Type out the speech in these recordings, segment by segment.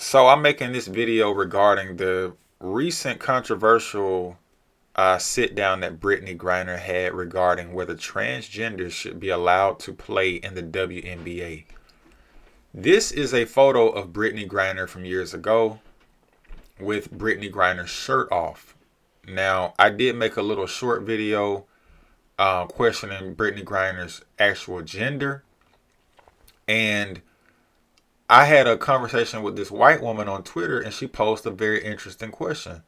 So I'm making this video regarding the recent controversial sit down that Brittney Griner had regarding whether transgenders should be allowed to play in the WNBA. This is a photo of Brittney Griner from years ago with Brittney Griner's shirt off. Now, I did make a little short video questioning Brittney Griner's actual gender, and I had a conversation with this white woman on Twitter, and she posed a very interesting question.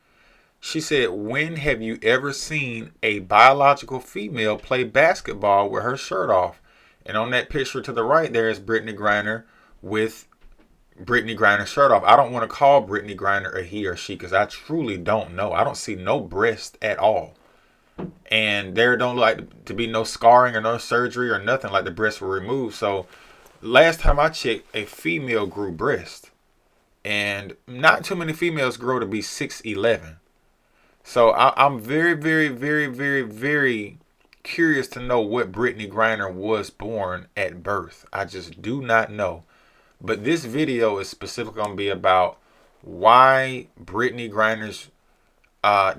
She said, when have you ever seen a biological female play basketball with her shirt off? And on that picture to the right, there is Brittney Griner with Brittney Griner's shirt off. I don't want to call Brittney Griner a he or she because I truly don't know. I don't see no breast at all. And there don't like to be no scarring or no surgery or nothing, like the breasts were removed. So last time I checked, a female grew breast. And not too many females grow to be 6'11". So I'm very, very, very, very, very curious to know what Brittney Griner was born at birth. I just do not know. But this video is specifically going to be about why Brittney Griner's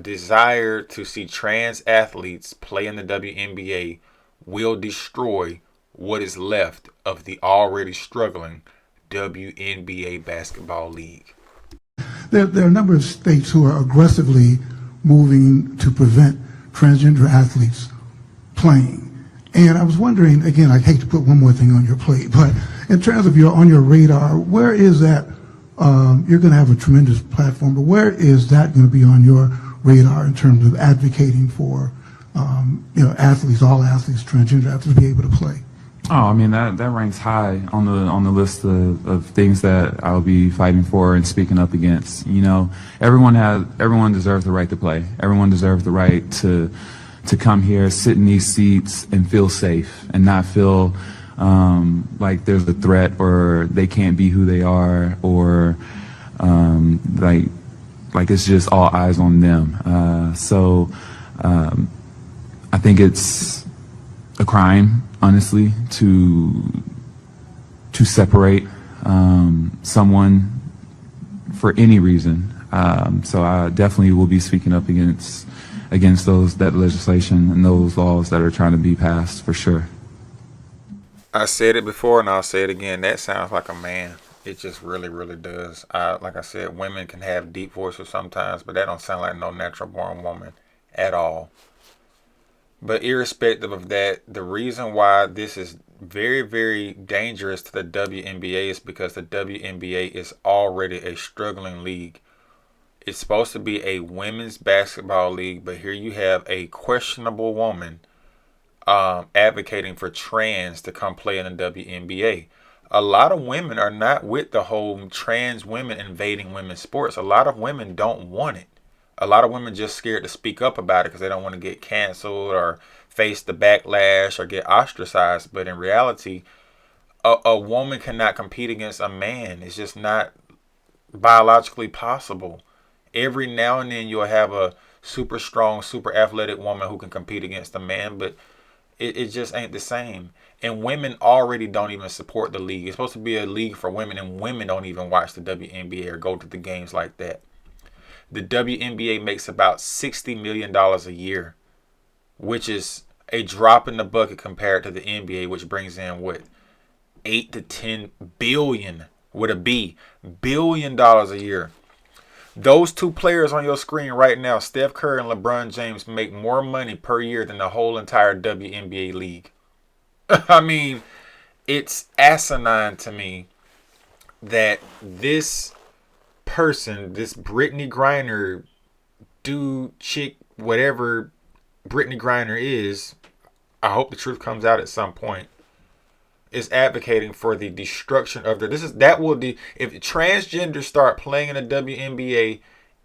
desire to see trans athletes play in the WNBA will destroy what is left of the already struggling WNBA basketball league. There are a number of states who are aggressively moving to prevent transgender athletes playing. And I was wondering, again, I hate to put one more thing on your plate, but in terms of on your radar, where is that? You're going to have a tremendous platform, but where is that going to be on your radar in terms of advocating for, athletes, all athletes, transgender athletes, to be able to play? Oh, I mean that ranks high on the list of things that I'll be fighting for and speaking up against. You know, everyone deserves the right to play. Everyone deserves the right to come here, sit in these seats, and feel safe and not feel like there's a threat or they can't be who they are or like it's just all eyes on them. So I think it's a crime, honestly, to separate someone for any reason. So I definitely will be speaking up against that legislation and those laws that are trying to be passed, for sure. I said it before and I'll say it again. That sounds like a man. It just really, really does. Like I said, women can have deep voices sometimes, but that don't sound like no natural born woman at all. But irrespective of that, the reason why this is very, very dangerous to the WNBA is because the WNBA is already a struggling league. It's supposed to be a women's basketball league, but here you have a questionable woman advocating for trans to come play in the WNBA. A lot of women are not with the whole trans women invading women's sports. A lot of women don't want it. A lot of women just scared to speak up about it because they don't want to get canceled or face the backlash or get ostracized. But in reality, a woman cannot compete against a man. It's just not biologically possible. Every now and then you'll have a super strong, super athletic woman who can compete against a man, but it just ain't the same. And women already don't even support the league. It's supposed to be a league for women, and women don't even watch the WNBA or go to the games like that. The WNBA makes about $60 million a year, which is a drop in the bucket compared to the NBA, which brings in what, 8 to 10 billion with a B, $billion a year. Those two players on your screen right now, Steph Curry and LeBron James, make more money per year than the whole entire WNBA league. I mean, it's asinine to me that this person, this Brittney Griner dude, chick, whatever Brittney Griner is, I hope the truth comes out at some point, is advocating for the destruction of if transgenders start playing in the WNBA,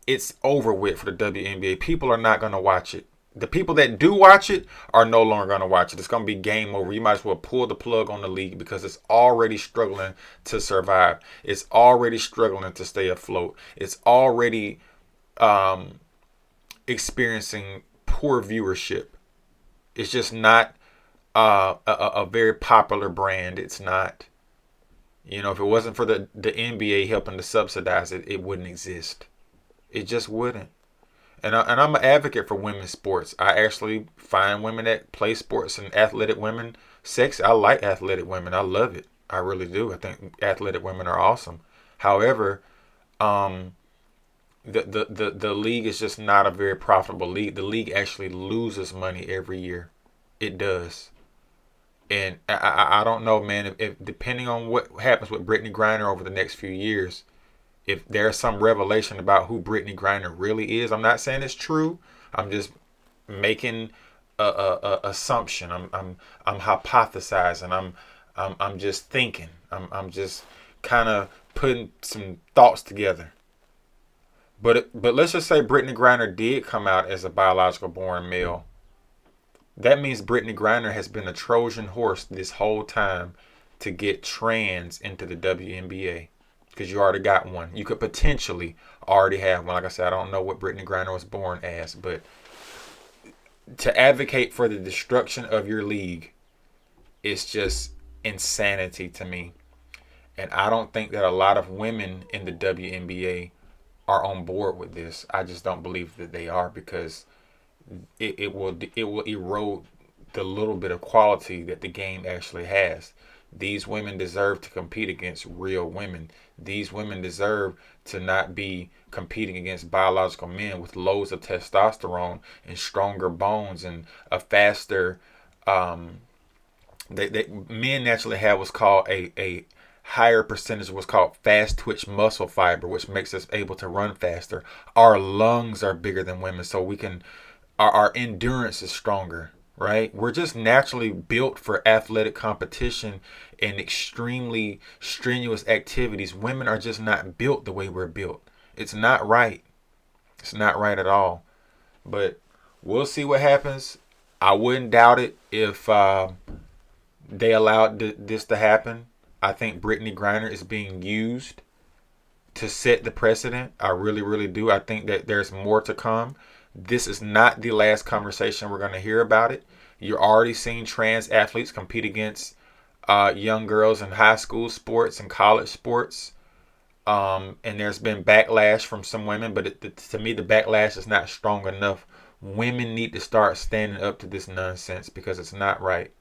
it's over with for the WNBA. People are not going to watch it. The people that do watch it are no longer going to watch it. It's going to be game over. You might as well pull the plug on the league because it's already struggling to survive. It's already struggling to stay afloat. It's already experiencing poor viewership. It's just not a very popular brand. It's not, You know, if it wasn't for the NBA helping to subsidize it, it wouldn't exist. It just wouldn't. And I'm an advocate for women's sports. I actually find women that play sports and athletic women sexy. I like athletic women. I love it. I really do. I think athletic women are awesome. However, um, the league is just not a very profitable league. The league actually loses money every year. It does. And I don't know, man. If depending on what happens with Brittney Griner over the next few years, if there's some revelation about who Brittney Griner really is, I'm not saying it's true. I'm just making a assumption. I'm hypothesizing. I'm just thinking. I'm just kind of putting some thoughts together. But let's just say Brittney Griner did come out as a biological born male. That means Brittney Griner has been a Trojan horse this whole time to get trans into the WNBA, because you already got one. You could potentially already have one. Like I said, I don't know what Brittney Griner was born as, but to advocate for the destruction of your league is just insanity to me. And I don't think that a lot of women in the WNBA are on board with this. I just don't believe that they are, because it will erode the little bit of quality that the game actually has. These women deserve to compete against real women. These women deserve to not be competing against biological men with loads of testosterone and stronger bones and a faster. Men naturally have what's called a higher percentage of what's called fast twitch muscle fiber, which makes us able to run faster. Our lungs are bigger than women, so we can our endurance is stronger, right? We're just naturally built for athletic competition and extremely strenuous activities. Women are just not built the way we're built. It's not right. It's not right at all. But we'll see what happens. I wouldn't doubt it if they allowed this to happen. I think Brittney Griner is being used to set the precedent. I really, really do. I think that there's more to come. This is not the last conversation we're going to hear about it. You're already seeing trans athletes compete against young girls in high school sports and college sports. And there's been backlash from some women, but to me, the backlash is not strong enough. Women need to start standing up to this nonsense because it's not right.